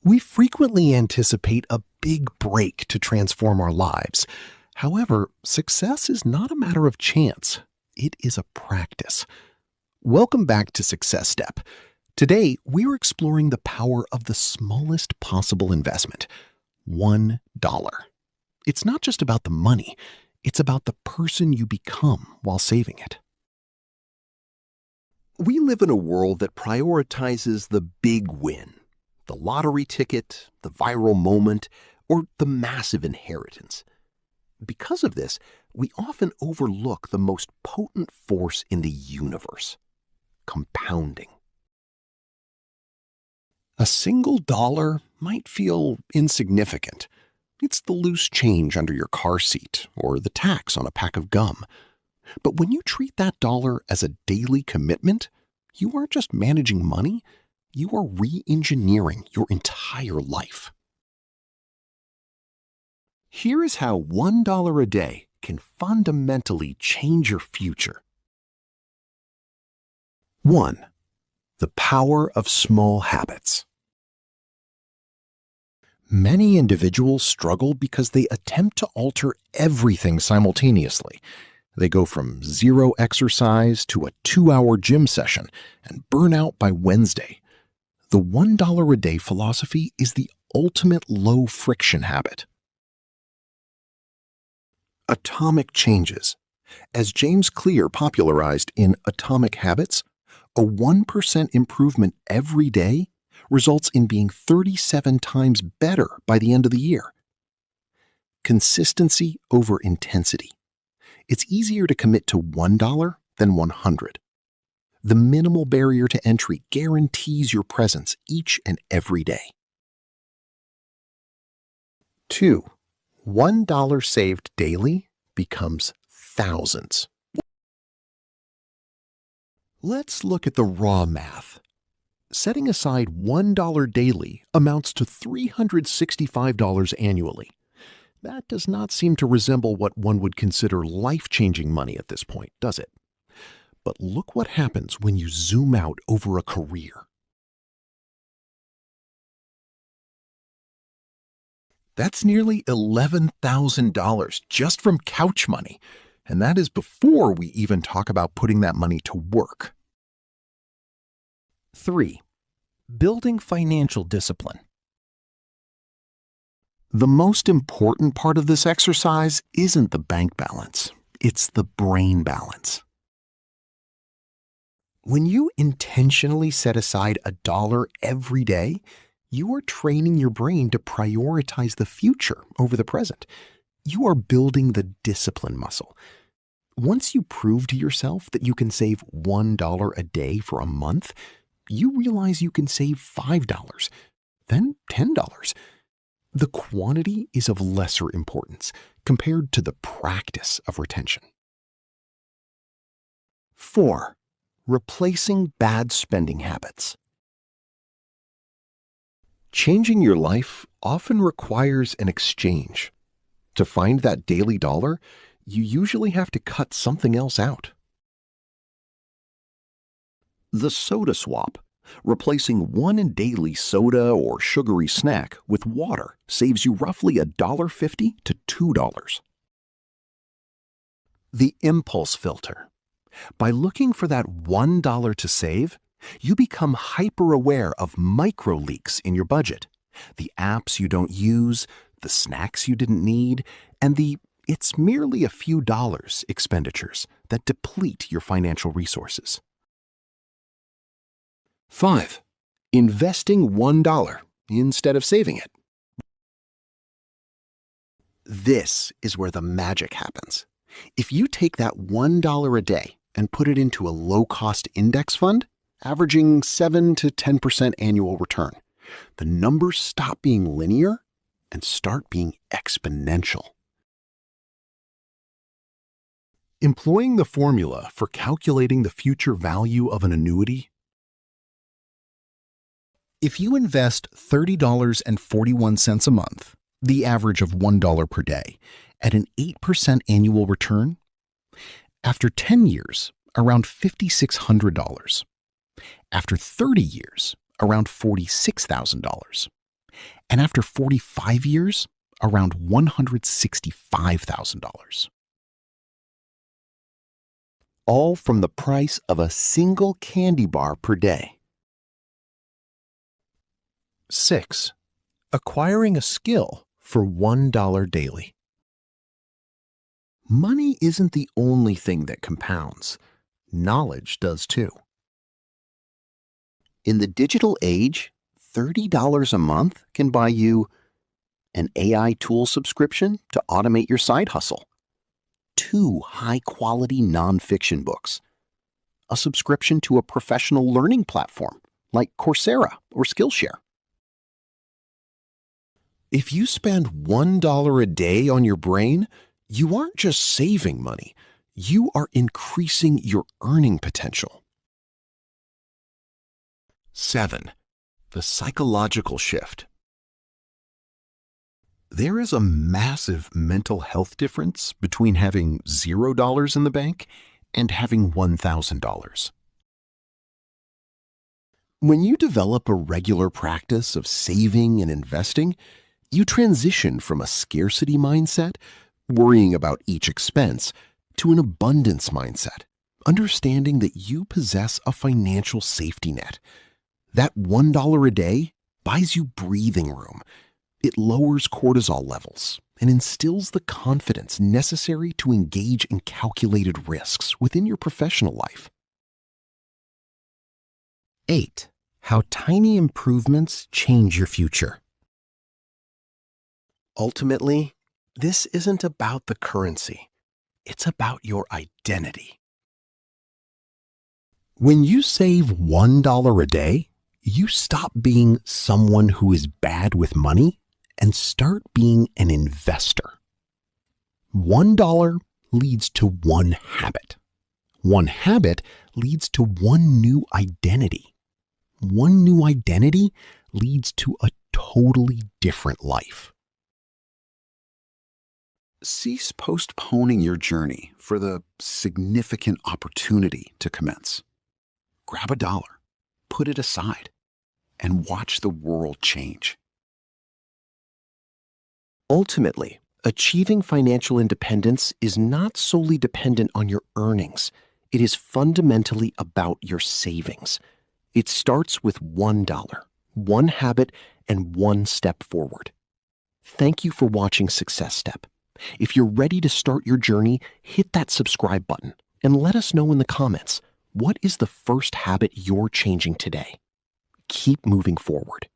We frequently anticipate a big break to transform our lives. However, success is not a matter of chance. It is a practice. Welcome back to Success Step. Today, we're exploring the power of the smallest possible investment, $1. It's not just about the money, it's about the person you become while saving it. We live in a world that prioritizes the big win, the lottery ticket, the viral moment, or the massive inheritance. Because of this, we often overlook the most potent force in the universe: compounding. A single dollar might feel insignificant. It's the loose change under your car seat or the tax on a pack of gum. But when you treat that dollar as a daily commitment, you aren't just managing money, you are re-engineering your entire life. Here is how $1 a day can fundamentally change your future. 1. The power of small habits. Many individuals struggle because they attempt to alter everything simultaneously. They go from zero exercise to a 2-hour gym session and burn out by Wednesday. The $1 a day philosophy is the ultimate low-friction habit. Atomic changes. As James Clear popularized in Atomic Habits, a 1% improvement every day results in being 37 times better by the end of the year. Consistency over intensity. It's easier to commit to $1 than 100. The minimal barrier to entry guarantees your presence each and every day. 2. $1 saved daily becomes thousands. Let's look at the raw math. Setting aside $1 daily amounts to $365 annually. That does not seem to resemble what one would consider life-changing money at this point, does it? But look what happens when you zoom out over a career. That's nearly $11,000 just from couch money, and that is before we even talk about putting that money to work. 3. Building financial discipline. The most important part of this exercise isn't the bank balance, it's the brain balance. When you intentionally set aside $1 every day, you are training your brain to prioritize the future over the present. You are building the discipline muscle. Once you prove to yourself that you can save $1 a day for a month, you realize you can save $5, then $10. The quantity is of lesser importance compared to the practice of retention. 4. Replacing bad spending habits. Changing your life often requires an exchange. To find that daily dollar, you usually have to cut something else out. The soda swap. Replacing one daily soda or sugary snack with water saves you roughly $1.50 to $2. The impulse filter. By looking for that $1 to save, you become hyper-aware of micro-leaks in your budget. The apps you don't use, the snacks you didn't need, and the "it's merely a few dollars" expenditures that deplete your financial resources. 5. Investing $1 instead of saving it. This is where the magic happens. If you take that $1 a day and put it into a low-cost index fund, averaging 7 to 10% annual return, the numbers stop being linear and start being exponential. Employing the formula for calculating the future value of an annuity. If you invest $30.41 a month, the average of $1 per day, at an 8% annual return, after 10 years, around $5,600. After 30 years, around $46,000. And after 45 years, around $165,000. All from the price of a single candy bar per day. 6. Acquiring a skill for $1 daily. Money isn't the only thing that compounds. Knowledge does too. In the digital age, $30 a month can buy you an AI tool subscription to automate your side hustle, 2 high-quality nonfiction books, a subscription to a professional learning platform like Coursera or Skillshare. If you spend $1 a day on your brain, you aren't just saving money, you are increasing your earning potential. 7. The psychological shift. There is a massive mental health difference between having $0 in the bank and having $1,000. When you develop a regular practice of saving and investing, you transition from a scarcity mindset, worrying about each expense, to an abundance mindset, understanding that you possess a financial safety net. That $1 a day buys you breathing room. It lowers cortisol levels and instills the confidence necessary to engage in calculated risks within your professional life. 8. How tiny improvements change your future. Ultimately, this isn't about the currency. It's about your identity. When you save $1 a day, you stop being someone who is bad with money and start being an investor. $1 leads to one habit. One habit leads to one new identity. One new identity leads to a totally different life. Cease postponing your journey for the significant opportunity to commence. Grab $1, put it aside, and watch the world change. Ultimately, achieving financial independence is not solely dependent on your earnings. It is fundamentally about your savings. It starts with $1, one habit, and one step forward. Thank you for watching Success Step. If you're ready to start your journey, hit that subscribe button and let us know in the comments, what is the first habit you're changing today? Keep moving forward.